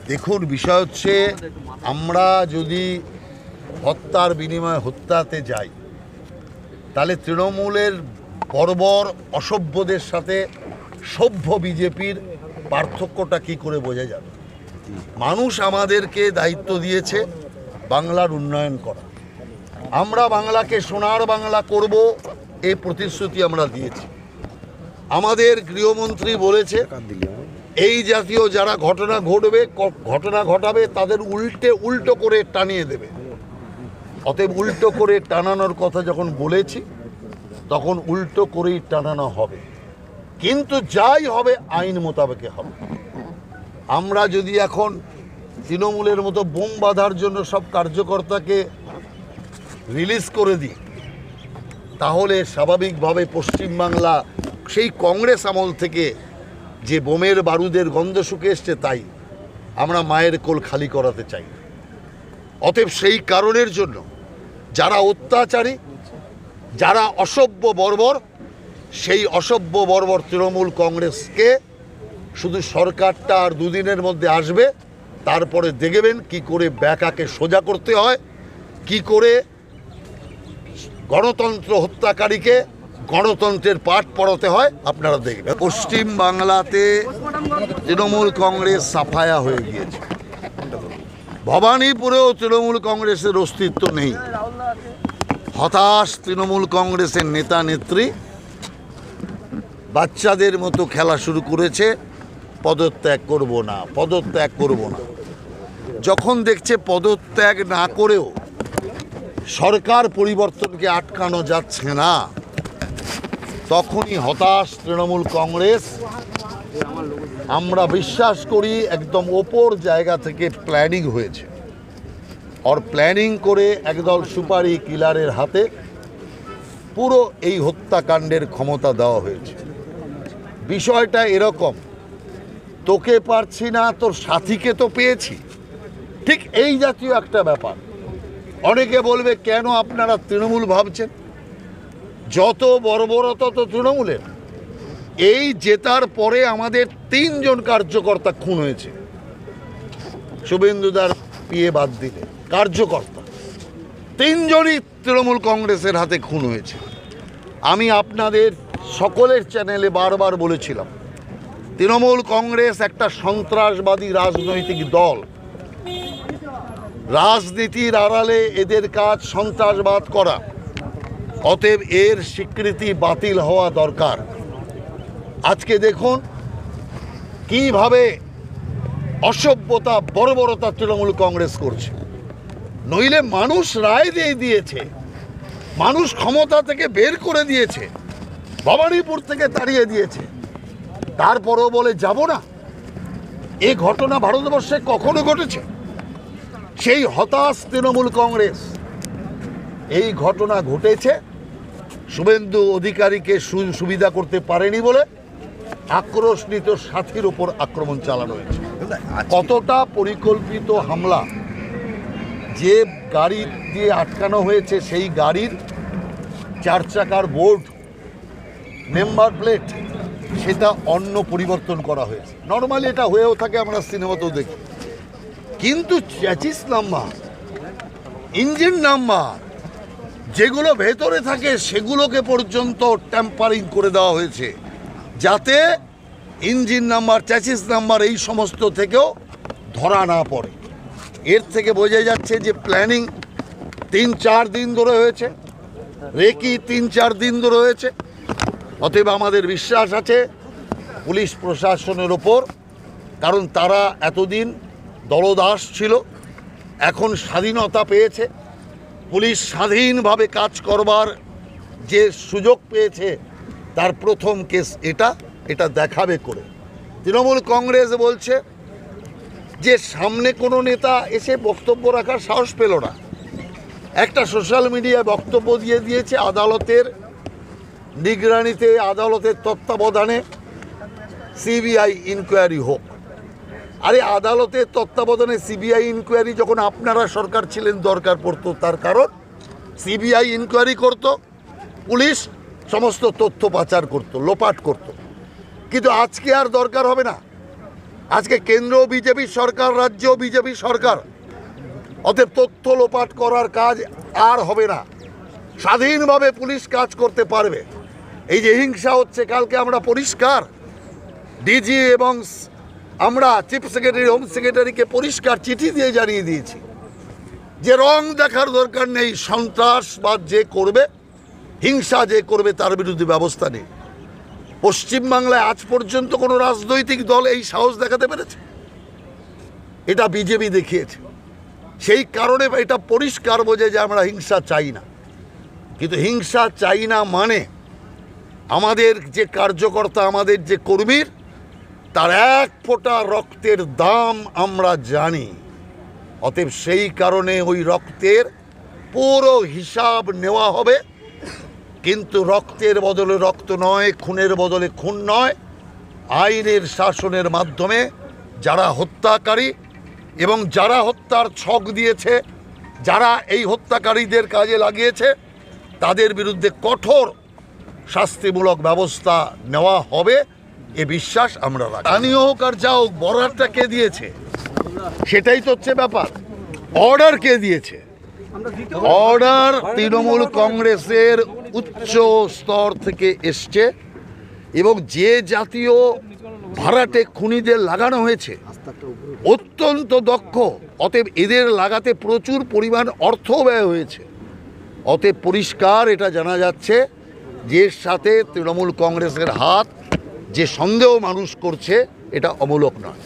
দেখুন, বিষয় হচ্ছে আমরা যদি হত্যার বিনিময়ে হত্যাতে যাই, তাহলে তৃণমূলের বর্বর অসভ্যদের সাথে সভ্য বিজেপির পার্থক্যটা কি করে বোঝা যাবে? মানুষ আমাদেরকে দায়িত্ব দিয়েছে বাংলার উন্নয়ন করা। আমরা বাংলাকে সোনার বাংলা করব, এই প্রতিশ্রুতি আমরা দিয়েছি। আমাদের গৃহমন্ত্রী বলেছে এই জাতীয় যারা ঘটনা ঘটাবে তাদের উল্টো করে টানিয়ে দেবে। অতএব উল্টো করে টানানোর কথা যখন বলেছি, তখন উল্টো করেই টানানো হবে, কিন্তু যাই হবে আইন মোতাবেকে হবে। আমরা যদি এখন তৃণমূলের মতো বোম বাঁধার জন্য সব কার্যকর্তাকে রিলিজ করে দিই, তাহলে স্বাভাবিকভাবে পশ্চিমবাংলা সেই কংগ্রেস আমল থেকে যে বোমের বারুদের গন্ধ শুকে এসছে, তাই আমরা মায়ের কোল খালি করাতে চাই। অতএব সেই কারণের জন্য যারা অত্যাচারী, যারা অসভ্য বর্বর, সেই অসভ্য বর্বর তৃণমূল কংগ্রেসকে শুধু সরকারটা আর দুদিনের মধ্যে আসবে, তারপরে দেখবেন কি করে ব্যাকাকে সোজা করতে হয়, কি করে গণতন্ত্র হত্যাকারীকে গণতন্ত্রের পাঠ পড়াতে হয়, আপনারা দেখবেন। পশ্চিম বাংলাতে তৃণমূল কংগ্রেস সাফায়া হয়ে গিয়েছে। ভবানীপুরেও তৃণমূল কংগ্রেসের অস্তিত্ব নেই। হতাশ তৃণমূল কংগ্রেসের নেতা নেত্রী বাচ্চাদের মতো খেলা শুরু করেছে, পদত্যাগ করব না, পদত্যাগ করব না। যখন দেখছে পদত্যাগ না করেও সরকার পরিবর্তনকে আটকানো যাচ্ছে না, তখনই হতাশ তৃণমূল কংগ্রেস। আমরা বিশ্বাস করি একদম ওপর জায়গা থেকে প্ল্যানিং হয়েছে, আর প্ল্যানিং করে একদল সুপারি কিলারের হাতে পুরো এই হত্যাকাণ্ডের ক্ষমতা দেওয়া হয়েছে। বিষয়টা এরকম, তোকে পারছি না, তোর সাথীকে তো পেয়েছি, ঠিক এই জাতীয় একটা ব্যাপার। অনেকে বলবে কেন আপনারা তৃণমূল ভাবছেন, যত বর্বরতা তো তৃণমূলের। এই জেতার পরে আমাদের 3 জন কার্যকর্তা খুন হয়েছে, শুভেন্দুদার পিয়ে বাদ দিলে কার্যকর্তা 3 জনই তৃণমূল কংগ্রেসের হাতে খুন হয়েছে। আমি আপনাদের সকলের চ্যানেলে বারবার বলেছিলাম, তৃণমূল কংগ্রেস একটা সন্ত্রাসবাদী রাজনৈতিক দল। রাজনীতির আড়ালে এদের কাজ সন্ত্রাসবাদ করা, অতএব এর স্বীকৃতি বাতিল হওয়া দরকার। আজকে দেখুন কিভাবে অসভ্যতা বর্বরতা তৃণমূল কংগ্রেস করছে। নইলে মানুষ রায় দিয়ে দিয়েছে, মানুষ ক্ষমতা থেকে বের করে দিয়েছে, ভবানীপুর থেকে তাড়িয়ে দিয়েছে, তারপরেও বলে যাব না। এই ঘটনা ভারতবর্ষে কখনো ঘটেছে? সেই হতাশ তৃণমূল কংগ্রেস। এই ঘটনা ঘটেছে শুভেন্দু অধিকারীকে সুবিধা করতে পারেনি বলে আক্রোশিত সাথীর ওপর আক্রমণ চালানো হয়েছে। কতটা পরিকল্পিত হামলা! যে গাড়ি দিয়ে আটকানো হয়েছে সেই গাড়ির 4 চাকার বোর্ড, নেম্বার প্লেট, সেটা অন্য পরিবর্তন করা হয়েছে। নর্মালি এটা হয়েও থাকে, আমরা সিনেমাতেও দেখি, কিন্তু চ্যাসিস নাম্বার, ইঞ্জিন নাম্বার যেগুলো ভেতরে থাকে সেগুলোকে পর্যন্ত ট্যাম্পারিং করে দেওয়া হয়েছে, যাতে ইঞ্জিন নাম্বার, চ্যাসিস নাম্বার এই সমস্ত থেকেও ধরা না পড়ে। এর থেকে বোঝা যাচ্ছে যে প্ল্যানিং 3-4 দিন ধরে হয়েছে, রেকি 3-4 দিন ধরে হয়েছে। অতএব আমাদের বিশ্বাস আছে পুলিশ প্রশাসনের ওপর, কারণ তারা এতদিন দলদাস ছিল, এখন স্বাধীনতা পেয়েছে, পুলিশ স্বাধীনভাবে কাজ করবার যে সুযোগ পেয়েছে, তার প্রথম কেস এটা দেখাবে করে। তৃণমূল কংগ্রেস বলছে যে সামনে কোনো নেতা এসে বক্তব্য রাখার সাহস পেল না, একটা সোশ্যাল মিডিয়ায় বক্তব্য দিয়ে দিয়েছে আদালতের নিগরানিতে, আদালতের তত্ত্বাবধানে সিবিআই ইনকোয়ারি হোক। আরে আদালতের তত্ত্বাবধানে সিবিআই ইনকোয়ারি যখন আপনারা সরকার ছিলেন দরকার পড়তো, তার কারণ সিবিআই ইনকোয়ারি করত, পুলিশ সমস্ত তথ্য পাচার করত, লোপাট করত। কিন্তু আজকে আর দরকার হবে না। আজকে কেন্দ্র বিজেপি সরকার, রাজ্য বিজেপি সরকার, অতএব তথ্য লোপাট করার কাজ আর হবে না। স্বাধীনভাবে পুলিশ কাজ করতে পারবে। এই যে হিংসা হচ্ছে, কালকে আমরা পরিষ্কার ডিজি এবং আমরা চিফ সেক্রেটারি, হোম সেক্রেটারিকে পরিষ্কার চিঠি দিয়ে জানিয়ে দিয়েছি যে রং দেখার দরকার নেই। সন্ত্রাসবাদ যে করবে, হিংসা যে করবে, তার বিরুদ্ধে ব্যবস্থা নেই। পশ্চিমবাংলায় আজ পর্যন্ত কোনো রাজনৈতিক দল এই সাহস দেখাতে পেরেছে? এটা বিজেপি দেখিয়েছে। সেই কারণে এটা পরিষ্কার বোঝে যে আমরা হিংসা চাই না। কিন্তু হিংসা চাই না মানে আমাদের যে কার্যকর্তা, আমাদের যে কর্মীর, তার এক ফোঁটা রক্তের দাম আমরা জানি। অতএব সেই কারণে ওই রক্তের পুরো হিসাব নেওয়া হবে। কিন্তু রক্তের বদলে রক্ত নয়, খুনের বদলে খুন নয়, আইনের শাসনের মাধ্যমে যারা হত্যাকারী এবং যারা হত্যার ছক দিয়েছে, যারা এই হত্যাকারীদের কাজে লাগিয়েছে, তাদের বিরুদ্ধে কঠোর শাস্তিমূলক ব্যবস্থা নেওয়া হবে, এ বিশ্বাস আমরা রাখি। স্থানীয় হোক আর যা হোক, বর্ডারটা কে দিয়েছে সেটাই তো হচ্ছে ব্যাপার। অর্ডার কে দিয়েছে? অর্ডার তৃণমূল কংগ্রেসের উচ্চ স্তর থেকে এসছে এবং যে জাতীয় ভাড়াটে খুনিদের লাগানো হয়েছে অত্যন্ত দক্ষ। অতএব এদের লাগাতে প্রচুর পরিমাণ অর্থ ব্যয় হয়েছে। অতএব পরিষ্কার এটা জানা যাচ্ছে যে এর সাথে তৃণমূল কংগ্রেসের হাত, যে সন্দেহ মানুষ করছে, এটা অমূলক নয়।